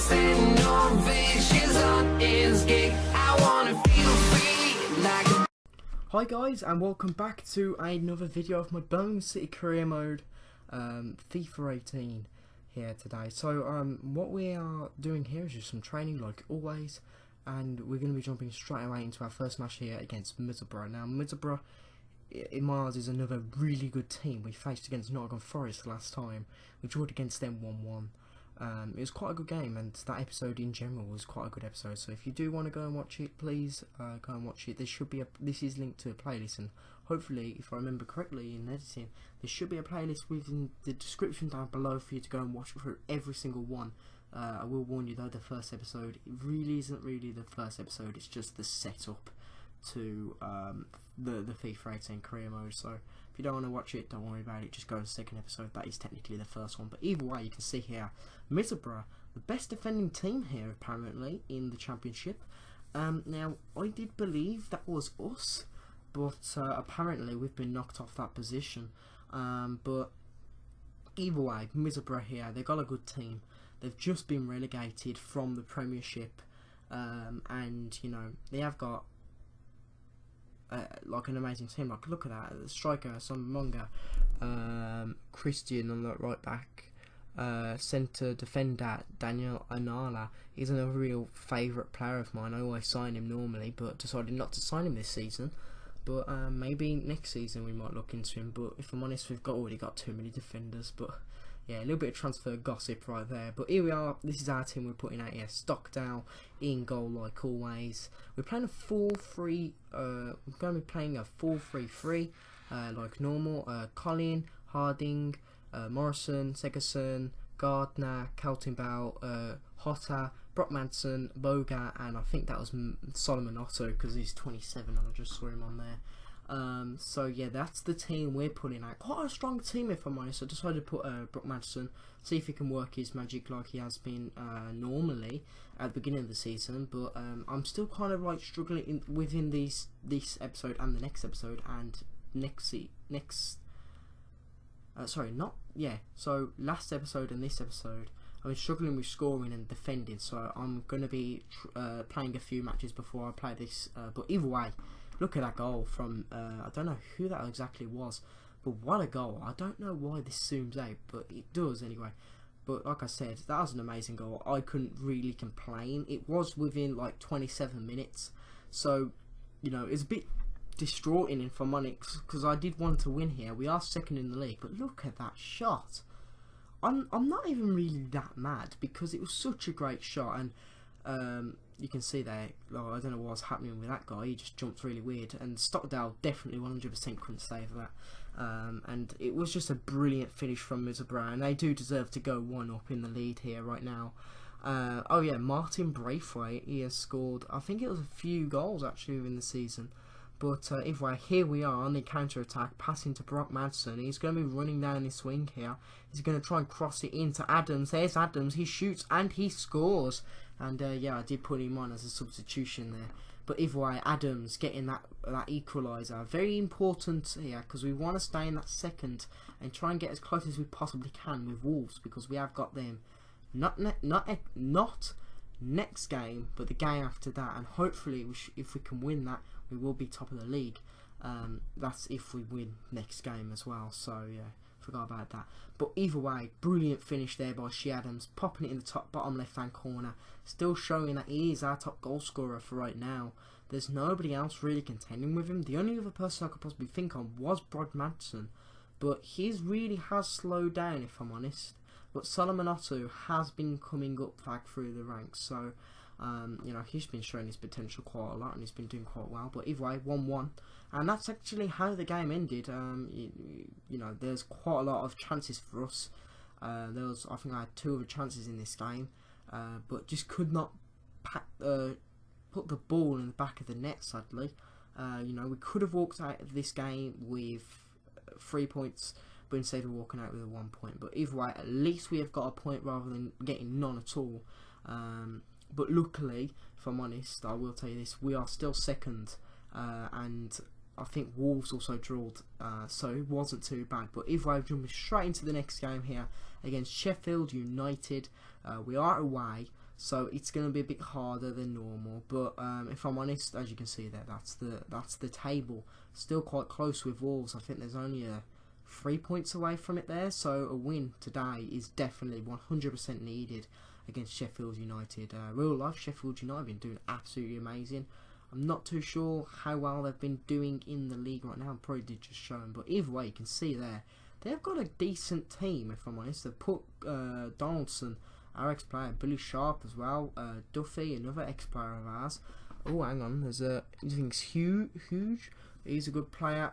chasing no visions on his gig. I wanna feel free like a... Hi guys, and welcome back to another video of my Birmingham City career mode, FIFA 18 here today. So what we are doing here is just some training like always, and we're going to be jumping straight away into our first match here against Middlesbrough. Now Middlesbrough, in my eyes, is another really good team. We faced against Nottingham Forest last time. We drew against them 1-1. It was quite a good game, and that episode in general was quite a good episode. So if you do want to go and watch it, please go and watch it. This is linked to a playlist, and hopefully, if I remember correctly in editing, there should be a playlist within the description down below for you to go and watch through every single one. I will warn you though, the first episode, it really isn't really the first episode. It's just the setup to the FIFA 18 career mode. So if you don't want to watch it, don't worry about it, just go to the second episode. That is technically the first one, but either way, you can see here Middlesbrough, the best defending team here apparently in the championship. Now I did believe that was us, but apparently we've been knocked off that position. But either way, Middlesbrough here, they've got a good team. They've just been relegated from the Premiership, and you know, they have got like an amazing team. Like, look at that, the striker Sonmonga, Christian on the right back, centre defender Daniel Anala. He's another real favourite player of mine. I always sign him normally, but decided not to sign him this season. But maybe next season we might look into him. But if I'm honest, we've already got too many defenders. But yeah, a little bit of transfer gossip right there. But here we are. This is our team we're putting out here. Stockdale in goal like always. We're playing a 4-3. We're going to be playing a 4-3-3 like normal. Colin, Harding, Morrison, Segerson, Gardner, Kaltenbau, Hotter, Brock Madsen, Boga, and I think that was Solomon Otto because he's 27 and I just saw him on there. So yeah, that's the team we're putting out. Quite a strong team if I'm honest. I decided to put Brock Madsen, see if he can work his magic like he has been normally at the beginning of the season. But I'm still kind of like struggling within this episode and the next episode and so last episode and this episode, I've been struggling with scoring and defending, so I'm going to be playing a few matches before I play this, but either way, look at that goal from, I don't know who that exactly was, but what a goal. I don't know why this zooms out, but it does anyway. But like I said, that was an amazing goal. I couldn't really complain. It was within like 27 minutes, so you know, it's a bit distraughting if I'm honest, because I did want to win here. We are second in the league, but look at that shot. I'm not even really that mad because it was such a great shot, and you can see there, oh, I don't know what's happening with that guy. He just jumped really weird, and Stockdale definitely 100% couldn't save that. And it was just a brilliant finish from Middlesbrough, and they do deserve to go 1-up in the lead here right now. Oh yeah, Martin Braithwaite, he has scored, I think it was a few goals actually within the season. But either way, here we are on the counter-attack, passing to Brock Madsen. He's going to be running down this wing here. He's going to try and cross it into Adams. There's Adams. He shoots and he scores. And yeah, I did put him on as a substitution there. But either way, Adams getting that equaliser. Very important here because we want to stay in that second and try and get as close as we possibly can with Wolves, because we have got them not next game, but the game after that, and hopefully if we can win that, we will be top of the league. That's if we win next game as well, so yeah, forgot about that. But either way, brilliant finish there by Shea Adams, popping it in the top bottom left hand corner, still showing that he is our top goal scorer for right now. There's nobody else really contending with him. The only other person I could possibly think of was Brock Madsen, but his really has slowed down if I'm honest. But Solomon Otto has been coming up back through the ranks, so you know, he's been showing his potential quite a lot and he's been doing quite well. But either way, 1-1, and that's actually how the game ended. You know, there's quite a lot of chances for us. I think I had 2 other chances in this game, but just could not put the ball in the back of the net, sadly. You know, we could have walked out of this game with 3 points, but instead of walking out with a 1 point. But either way, at least we have got a point rather than getting none at all. But luckily, if I'm honest, I will tell you this, we are still second, and I think Wolves also drawed, so it wasn't too bad. But either way, jumping straight into the next game here against Sheffield United. We are away, so it's going to be a bit harder than normal. But if I'm honest, as you can see there, that's the table. Still quite close with Wolves. I think there's only 3 points away from it there, so a win today is definitely 100% needed against Sheffield United. Real life Sheffield United have been doing absolutely amazing. I'm not too sure how well they've been doing in the league right now. I probably did just show them, but either way, you can see there they've got a decent team. If I'm honest, they've put Donaldson, our ex-player, Billy Sharp as well, Duffy, another ex-player of ours. Oh, hang on, there's a he's huge. He's a good player.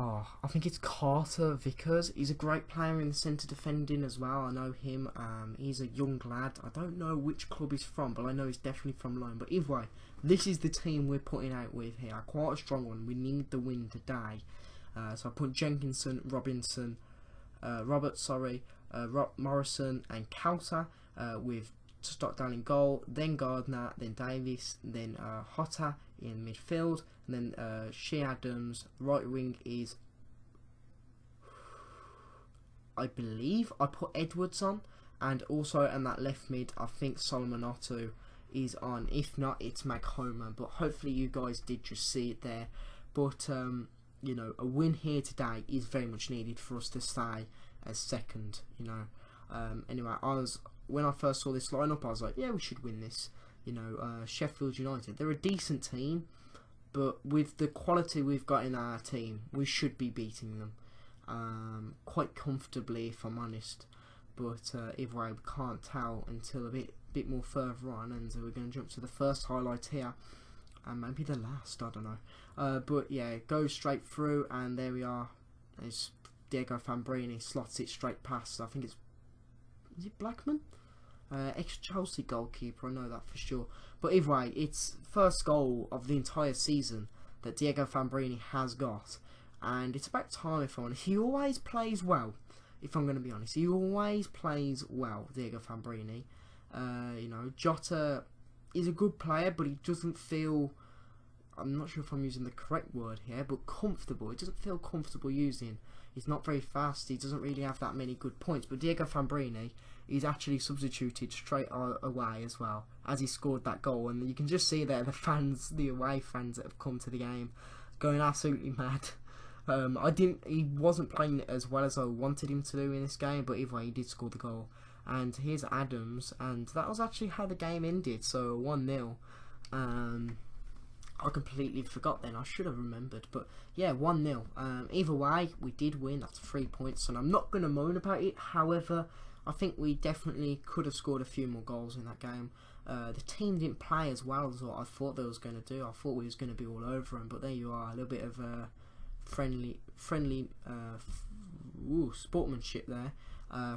I think it's Carter Vickers. He's a great player in the centre defending as well. I know him. He's a young lad. I don't know which club he's from, but I know he's definitely from loan. But either way, this is the team we're putting out with here. Quite a strong one. We need the win today. So I put Jenkinson, Robinson, Morrison and Calter with Stockdale in goal, then Gardner, then Davis, then Hotter in midfield, and then Shea Adams. Right wing is, I believe I put Edwards on, and also in that left mid I think Solomon Otto is on. If not, it's Maghoma, but hopefully you guys did just see it there. But you know, a win here today is very much needed for us to stay as second, you know. Anyway, when I first saw this lineup, I was like, yeah, we should win this. You know, Sheffield United, they're a decent team, but with the quality we've got in our team, we should be beating them quite comfortably, if I'm honest. But either way, we can't tell until a bit more further on, and we're going to jump to the first highlight here, and maybe the last, I don't know. But yeah, it goes straight through, and there we are. There's Diego Fambrini slots it straight past. I think is it Blackman? Ex-Chelsea goalkeeper, I know that for sure. But either way, it's first goal of the entire season that Diego Fambrini has got, and it's about time, if I'm honest. He always plays well, if I'm going to be honest. He always plays well, Diego Fambrini. You know, Jota is a good player, but he doesn't feel, I'm not sure if I'm using the correct word here, but comfortable. He doesn't feel comfortable using. He's not very fast. He doesn't really have that many good points. But Diego Fambrini, he's actually substituted straight away as well, as he scored that goal. And you can just see there the fans, the away fans that have come to the game, going absolutely mad. He wasn't playing as well as I wanted him to do in this game, but either way, he did score the goal. And here's Adams, and that was actually how the game ended. So 1-0. I completely forgot then. I should have remembered. But yeah, 1-0. Either way, we did win. That's 3 points. And I'm not going to moan about it. However, I think we definitely could have scored a few more goals in that game. The team didn't play as well as what I thought they was going to do. I thought we was going to be all over them. But there you are. A little bit of friendly sportsmanship there.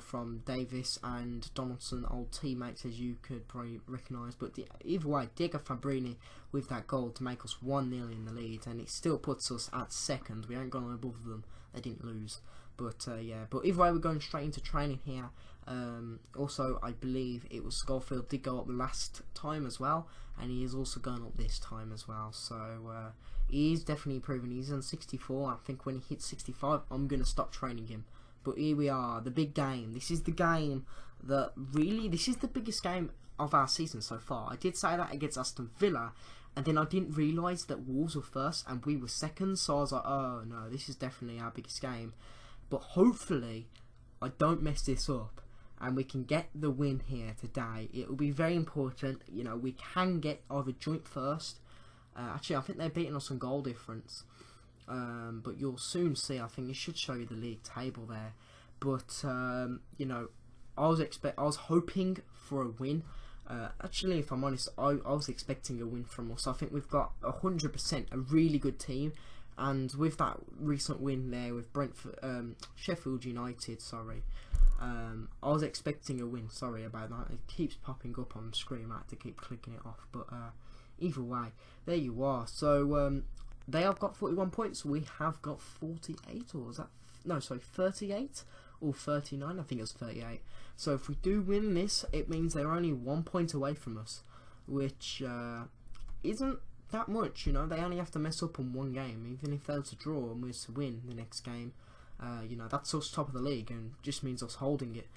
From Davis and Donaldson, old teammates, as you could probably recognise. But either way, Diego Fabrini with that goal to make us 1-0 in the lead, and it still puts us at second. We ain't gone above them. They didn't lose. But yeah, but either way, we're going straight into training here. Also, I believe it was Schofield did go up last time as well, and he is also going up this time as well. So he is definitely improving. He's on 64. I think when he hits 65, I'm going to stop training him. But here we are, the big game. This is the game that really, this is the biggest game of our season so far. I did say that against Aston Villa, and then I didn't realise that Wolves were first and we were second. So I was like, oh no, this is definitely our biggest game. But hopefully, I don't mess this up, and we can get the win here today. It will be very important. You know, we can get either joint first. Actually, I think they're beating us on goal difference. But you'll soon see. I think it should show you the league table there. But you know, I was hoping for a win. Actually, if I'm honest, I was expecting a win from us. I think we've got 100% a really good team, and with that recent win there with Sheffield United, sorry, I was expecting a win. Sorry about that. It keeps popping up on the screen. I have to keep clicking it off. But either way, there you are. So. They have got 41 points. We have got 48, or was that? No, sorry, 38 or 39. I think it was 38. So if we do win this, it means they're only 1 point away from us, which isn't that much. You know, they only have to mess up on one game. Even if they were to draw and we're to win the next game, you know, that's us top of the league, and just means us holding it.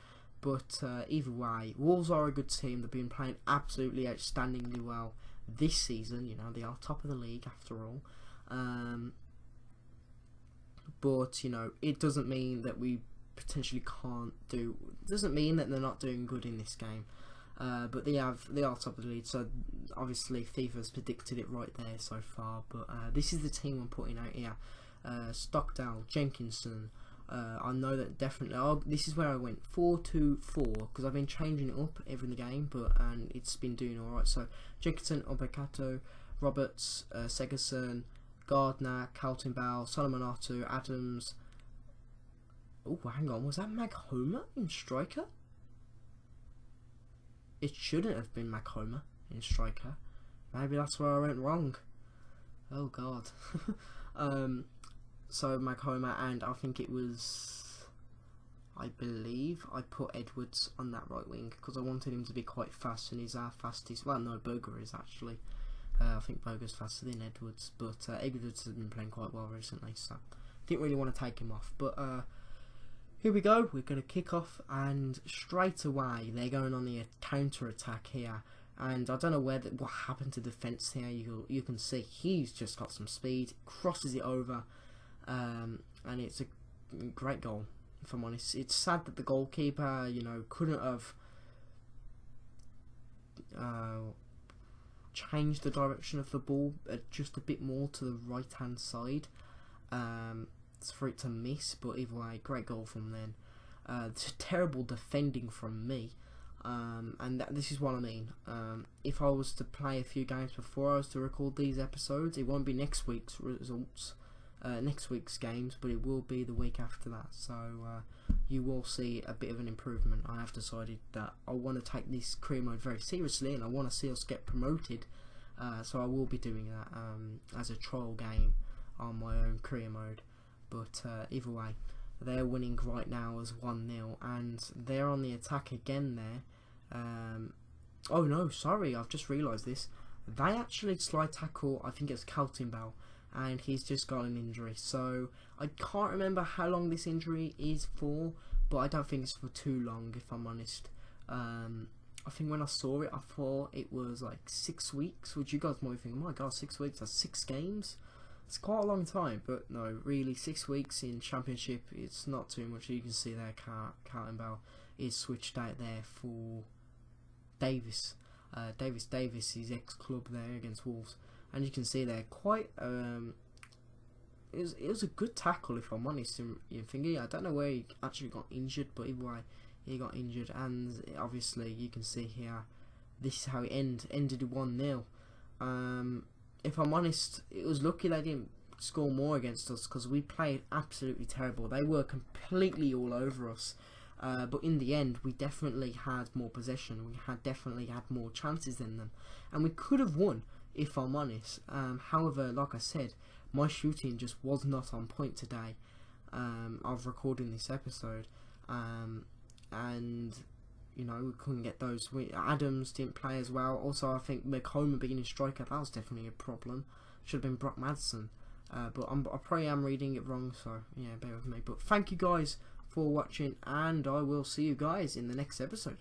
But either way, Wolves are a good team. They've been playing absolutely outstandingly well this season. You know, they are top of the league after all. But you know, it doesn't mean that we potentially can't do. It doesn't mean that they're not doing good in this game. But they are top of the league. So obviously FIFA's predicted it right there so far. But this is the team I'm putting out here. Stockdale, Jenkinson. I know that definitely. This is where I went 4-2-4 because I've been changing it up every game, and it's been doing all right. So Jenkinson, Obekato, Roberts, Segerson, Gardner, Carlton Bell, Solomon Artu, Adams. Oh, hang on, was that Maghoma in striker? It shouldn't have been Maghoma in striker. Maybe that's where I went wrong. Oh God. So Maghoma, and I think it was, I believe I put Edwards on that right wing because I wanted him to be quite fast, and he's our fastest. Well, no, Berger is actually. I think Berger's faster than Edwards, but Edwards has been playing quite well recently, so didn't really want to take him off. But here we go. We're going to kick off, and straight away they're going on the counter attack here. And I don't know what happened to defence here. You can see he's just got some speed, crosses it over. And it's a great goal, if I'm honest. It's sad that the goalkeeper, you know, couldn't have changed the direction of the ball just a bit more to the right hand side for it to miss. But either way, great goal from them. It's terrible defending from me, and this is what I mean. If I was to play a few games before I was to record these episodes, it won't be next week's results. Next week's games, but it will be the week after that, so you will see a bit of an improvement. I have decided that I want to take this career mode very seriously, and I want to see us get promoted, so I will be doing that as a trial game on my own career mode. But either way, they're winning right now as 1-0, and they're on the attack again there. Oh no, sorry, I've just realised this. They actually slide tackle, I think it's Carlton Bell, and he's just got an injury. So I can't remember how long this injury is for, but I don't think it's for too long, if I'm honest. I think when I saw it, I thought it was like 6 weeks, which you guys might think, oh my god, 6 weeks, that's 6 games? It's quite a long time, but no, really, 6 weeks in Championship, it's not too much. You can see there, Carlton Bell is switched out there for Davis. Davis, his ex-club there against Wolves. And you can see there, quite it was a good tackle, if I'm honest. In thinking, I don't know where he actually got injured, but either way, he got injured. And obviously, you can see here, this is how it ended 1-0. If I'm honest, it was lucky they didn't score more against us because we played absolutely terrible. They were completely all over us. But in the end, we definitely had more possession. We definitely had more chances than them, and we could have won, if I'm honest. However, like I said, my shooting just was not on point today of recording this episode, and you know, we couldn't get those. Adams didn't play as well. Also, I think Maghoma being a striker, that was definitely a problem. Should have been Brock Madsen, but I probably am reading it wrong, so yeah, bear with me. But thank you guys for watching, and I will see you guys in the next episode.